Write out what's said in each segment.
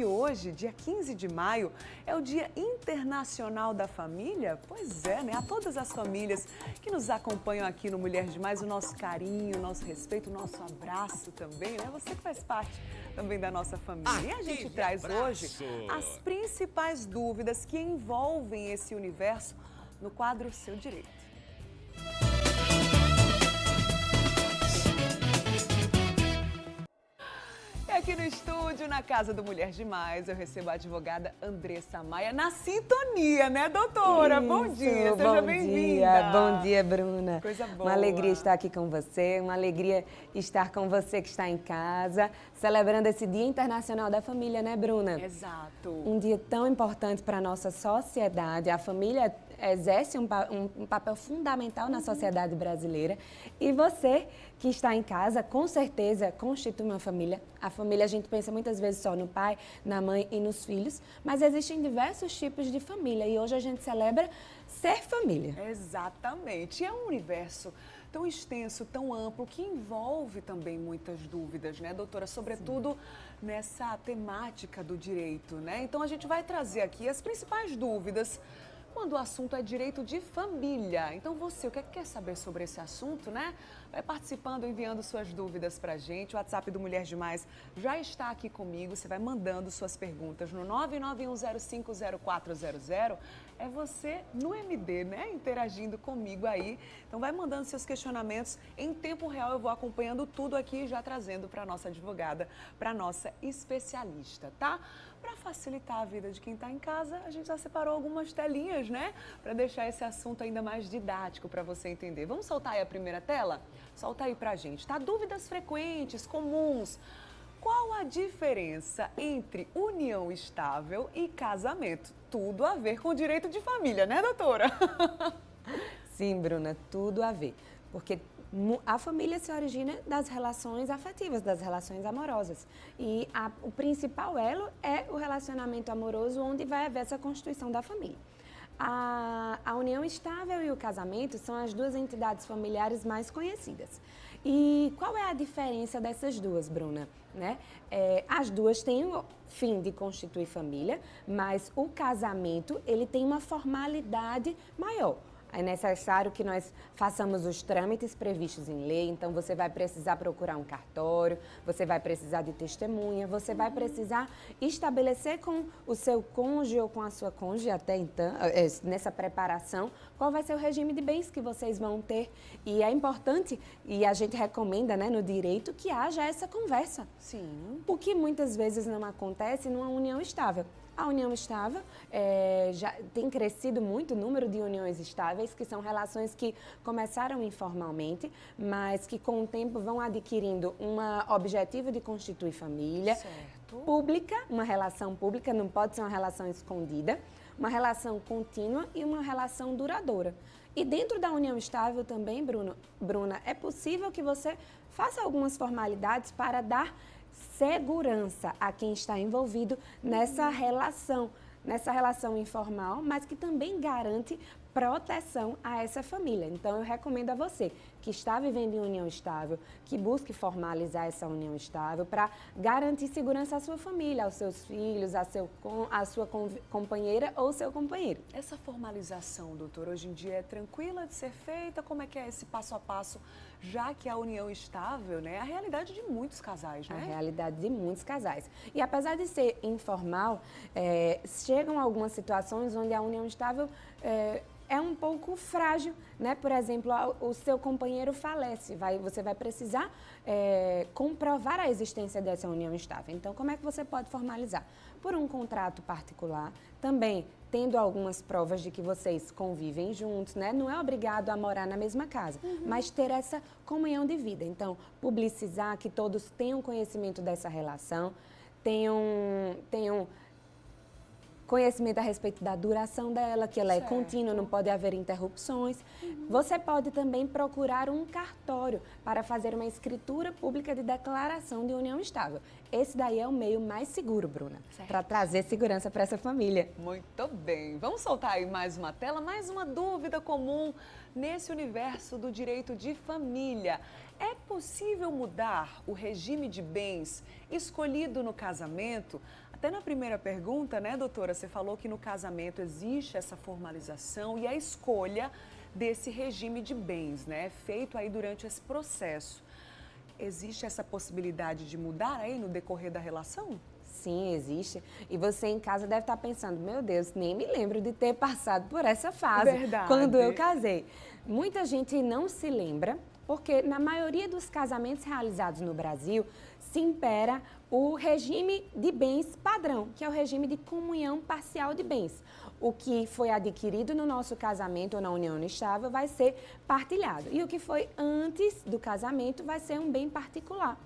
que hoje, dia 15 de maio, é o Dia Internacional da Família? Pois é, né? A todas as famílias que nos acompanham aqui no Mulher Demais, o nosso carinho, o nosso respeito, o nosso abraço também, né? Você que faz parte também da nossa família. E a gente traz hoje as principais dúvidas que envolvem esse universo no quadro Seu Direito. Aqui no estúdio, na Casa do Mulher Demais, eu recebo a advogada Andressa Maia na sintonia, né, doutora? Isso, bom dia, seja bem-vinda. Bom dia, Bruna. Coisa boa. Uma alegria estar aqui com você, uma alegria estar com você que está em casa, celebrando esse Dia Internacional da Família, né, Bruna? Exato. Um dia tão importante para a nossa sociedade. A família exerce um papel fundamental na sociedade brasileira. E você que está em casa, com certeza, constitui uma família. A família, a gente pensa muitas vezes só no pai, na mãe e nos filhos, mas existem diversos tipos de família e hoje a gente celebra ser família. Exatamente. E é um universo tão extenso, tão amplo, que envolve também muitas dúvidas, né, doutora? Sobretudo nessa temática do direito, né? Então a gente vai trazer aqui as principais dúvidas quando o assunto é direito de família. Então você, o que quer saber sobre esse assunto, né? Vai participando, enviando suas dúvidas pra gente. O WhatsApp do Mulher Demais já está aqui comigo. Você vai mandando suas perguntas no 991050400. É você no MD, né? Interagindo comigo aí. Então vai mandando seus questionamentos. Em tempo real eu vou acompanhando tudo aqui e já trazendo para nossa advogada, para nossa especialista, tá? Para facilitar a vida de quem está em casa, a gente já separou algumas telinhas, né? Para deixar esse assunto ainda mais didático para você entender. Vamos soltar aí a primeira tela? Solta aí pra gente, tá? Dúvidas frequentes, comuns. Qual a diferença entre união estável e casamento? Tudo a ver com direito de família, né, doutora? Sim, Bruna, tudo a ver. Porque a família se origina das relações afetivas, das relações amorosas. E o principal elo é o relacionamento amoroso, onde vai haver essa constituição da família. A união estável e o casamento são as duas entidades familiares mais conhecidas. E qual é a diferença dessas duas, Bruna? Né? As duas têm o fim de constituir família, mas o casamento ele tem uma formalidade maior. É necessário que nós façamos os trâmites previstos em lei, então você vai precisar procurar um cartório, você vai precisar de testemunha, você vai precisar estabelecer com o seu cônjuge ou com a sua cônjuge até então, nessa preparação, qual vai ser o regime de bens que vocês vão ter. E é importante, e a gente recomenda, né, no direito, que haja essa conversa. Sim. O que muitas vezes não acontece numa união estável. A união estável já tem crescido muito o número de uniões estáveis, que são relações que começaram informalmente, mas que com o tempo vão adquirindo um objetivo de constituir família. Certo. Pública, uma relação pública, não pode ser uma relação escondida, uma relação contínua e uma relação duradoura. E dentro da união estável também, Bruna, é possível que você faça algumas formalidades para dar segurança a quem está envolvido nessa relação informal, mas que também garante proteção a essa família. Então, eu recomendo a você que está vivendo em união estável, que busque formalizar essa união estável para garantir segurança à sua família, aos seus filhos, à sua companheira ou seu companheiro. Essa formalização, doutor, hoje em dia é tranquila de ser feita? Como é que é esse passo a passo, já que a união estável, né, é a realidade de muitos casais, né? A realidade de muitos casais. E apesar de ser informal, chegam algumas situações onde a união estável é um pouco frágil, né? Por exemplo, o seu companheiro falece, você vai precisar comprovar a existência dessa união estável. Então, como é que você pode formalizar? Por um contrato particular, também tendo algumas provas de que vocês convivem juntos, né? Não é obrigado a morar na mesma casa, mas ter essa comunhão de vida. Então, publicizar que todos tenham conhecimento dessa relação, tenham conhecimento a respeito da duração dela, que ela é contínua, não pode haver interrupções. Você pode também procurar um cartório para fazer uma escritura pública de declaração de união estável. Esse daí é o meio mais seguro, Bruna, para trazer segurança para essa família. Muito bem. Vamos soltar aí mais uma tela, mais uma dúvida comum nesse universo do direito de família. é possível mudar o regime de bens escolhido no casamento? Até na primeira pergunta, né, doutora, você falou que no casamento existe essa formalização e a escolha desse regime de bens, né, feito aí durante esse processo. Existe essa possibilidade de mudar aí no decorrer da relação? Sim, existe. E você em casa deve estar pensando, meu Deus, nem me lembro de ter passado por essa fase quando eu casei. Muita gente não se lembra, porque na maioria dos casamentos realizados no Brasil, se impera o regime de bens padrão, que é o regime de comunhão parcial de bens. O que foi adquirido no nosso casamento ou na união estável vai ser partilhado. E o que foi antes do casamento vai ser um bem particular.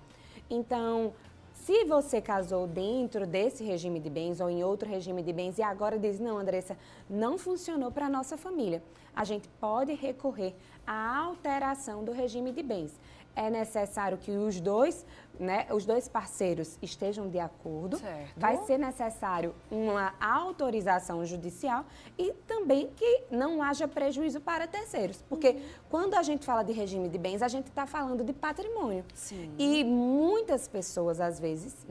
Então, se você casou dentro desse regime de bens ou em outro regime de bens e agora diz, não, Andressa, não funcionou para a nossa família, a gente pode recorrer à alteração do regime de bens. É necessário que os dois parceiros estejam de acordo. Certo. Vai ser necessário uma autorização judicial e também que não haja prejuízo para terceiros. Porque quando a gente fala de regime de bens, a gente está falando de patrimônio. Sim. E muitas pessoas, às vezes,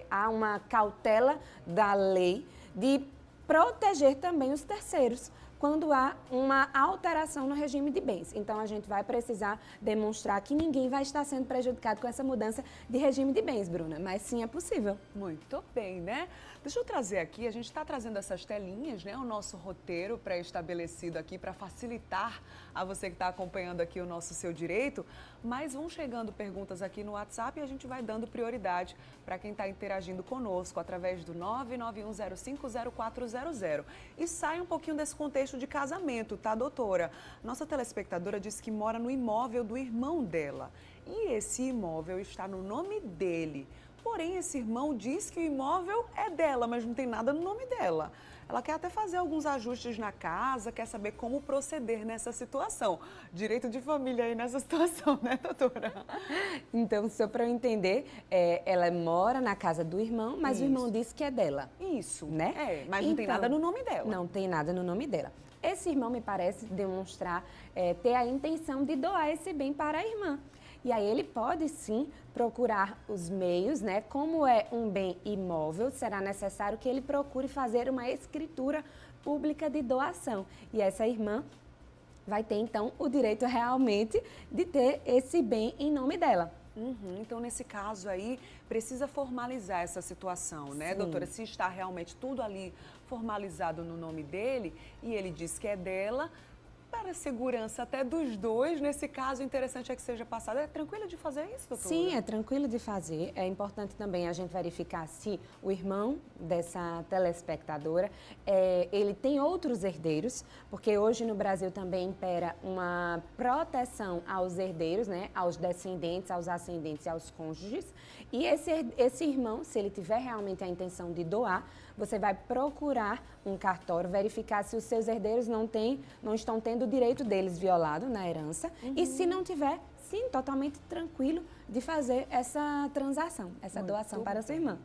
há uma cautela da lei de proteger também os terceiros quando há uma alteração no regime de bens. Então, a gente vai precisar demonstrar que ninguém vai estar sendo prejudicado com essa mudança de regime de bens, Bruna, mas sim é possível. Muito bem, né? Deixa eu trazer aqui, a gente está trazendo essas telinhas, né? O nosso roteiro pré-estabelecido aqui para facilitar a você que está acompanhando aqui o nosso Seu Direito, mas vão chegando perguntas aqui no WhatsApp e a gente vai dando prioridade para quem está interagindo conosco através do 991050400. E sai um pouquinho desse contexto de casamento, tá, doutora? Nossa telespectadora disse que mora no imóvel do irmão dela e esse imóvel está no nome dele. Porém, esse irmão diz que o imóvel é dela, mas não tem nada no nome dela. Ela quer até fazer alguns ajustes na casa, quer saber como proceder nessa situação. Direito de família aí nessa situação, né, doutora? Então, só para eu entender, ela mora na casa do irmão, mas o irmão disse que é dela. Isso, né? Mas não tem nada no nome dela. Não tem nada no nome dela. Esse irmão me parece demonstrar, ter a intenção de doar esse bem para a irmã. E aí ele pode sim procurar os meios, né? Como é um bem imóvel, será necessário que ele procure fazer uma escritura pública de doação. E essa irmã vai ter então o direito realmente de ter esse bem em nome dela. Então, nesse caso aí, precisa formalizar essa situação, né, Sim. doutora? Se está realmente tudo ali formalizado no nome dele e ele diz que é dela, para a segurança até dos dois, nesse caso, o interessante é que seja passado. É tranquilo de fazer isso, doutora? Sim, é tranquilo de fazer. É importante também a gente verificar se o irmão dessa telespectadora, ele tem outros herdeiros, porque hoje no Brasil também impera uma proteção aos herdeiros, né, aos descendentes, aos ascendentes e aos cônjuges. E esse irmão, se ele tiver realmente a intenção de doar, você vai procurar um cartório, verificar se os seus herdeiros não estão tendo o direito deles violado na herança. E se não tiver, sim, totalmente tranquilo de fazer essa transação, essa doação para a sua irmã.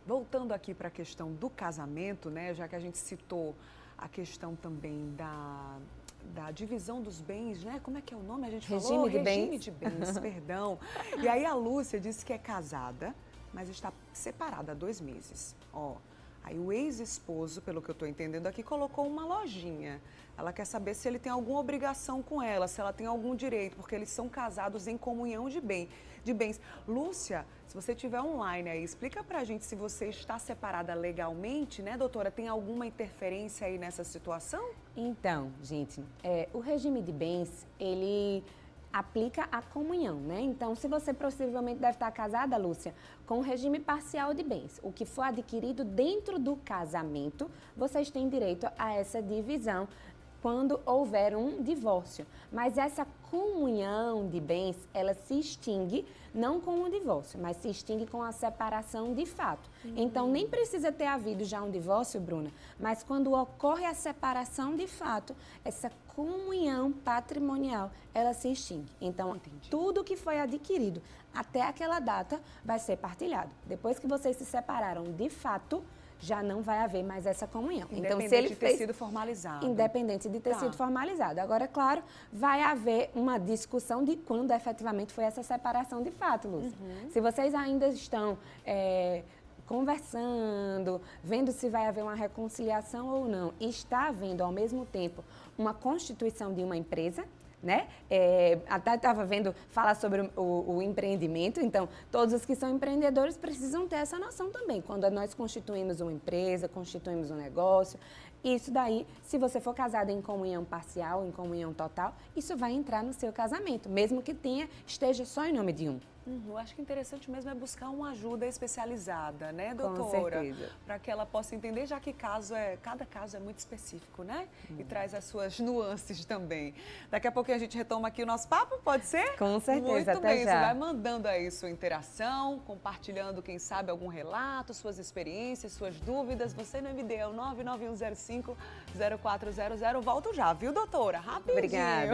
Voltando aqui para a questão do casamento, né, já que a gente citou a questão também da divisão dos bens, né? Como é que é o nome? A gente falou? Regime de bens, perdão. E aí a Lúcia disse que é casada, mas está separada há 2 meses. Aí o ex-esposo, pelo que eu estou entendendo aqui, colocou uma lojinha. Ela quer saber se ele tem alguma obrigação com ela, se ela tem algum direito, porque eles são casados em comunhão de bens. Lúcia, se você estiver online aí, explica pra gente se você está separada legalmente, né, doutora? Tem alguma interferência aí nessa situação? Então, gente, o regime de bens, ele aplica a comunhão, né? Então, se você possivelmente deve estar casada, Lúcia, com o regime parcial de bens, o que for adquirido dentro do casamento, vocês têm direito a essa divisão quando houver um divórcio. Mas essa comunhão de bens, ela se extingue não com o divórcio, mas se extingue com a separação de fato. Então, nem precisa ter havido já um divórcio, Bruna, mas quando ocorre a separação de fato, essa comunhão patrimonial, ela se extingue. Então, tudo que foi adquirido até aquela data vai ser partilhado. Depois que vocês se separaram de fato, já não vai haver mais essa comunhão. Independente de ter sido formalizado. Independente de ter sido formalizado. Agora, claro, vai haver uma discussão de quando efetivamente foi essa separação de fato, Lúcia. Se vocês ainda estão conversando, vendo se vai haver uma reconciliação ou não, e está havendo ao mesmo tempo uma constituição de uma empresa, né? Até estava vendo falar sobre o empreendimento, então todos os que são empreendedores precisam ter essa noção também. Quando nós constituímos uma empresa, constituímos um negócio, isso daí, se você for casado em comunhão parcial, em comunhão total, isso vai entrar no seu casamento, mesmo que esteja só em nome de um. Eu acho que interessante mesmo é buscar uma ajuda especializada, né, Com doutora? certeza. Para que ela possa entender, já que cada caso é muito específico, né? E traz as suas nuances também. Daqui a pouquinho a gente retoma aqui o nosso papo, pode ser? Com certeza, muito até bem, já. Você vai mandando aí sua interação, compartilhando, quem sabe, algum relato, suas experiências, suas dúvidas. Você no MD é o 99105-0400. Volto já, viu, doutora? Rapidinho. Obrigada.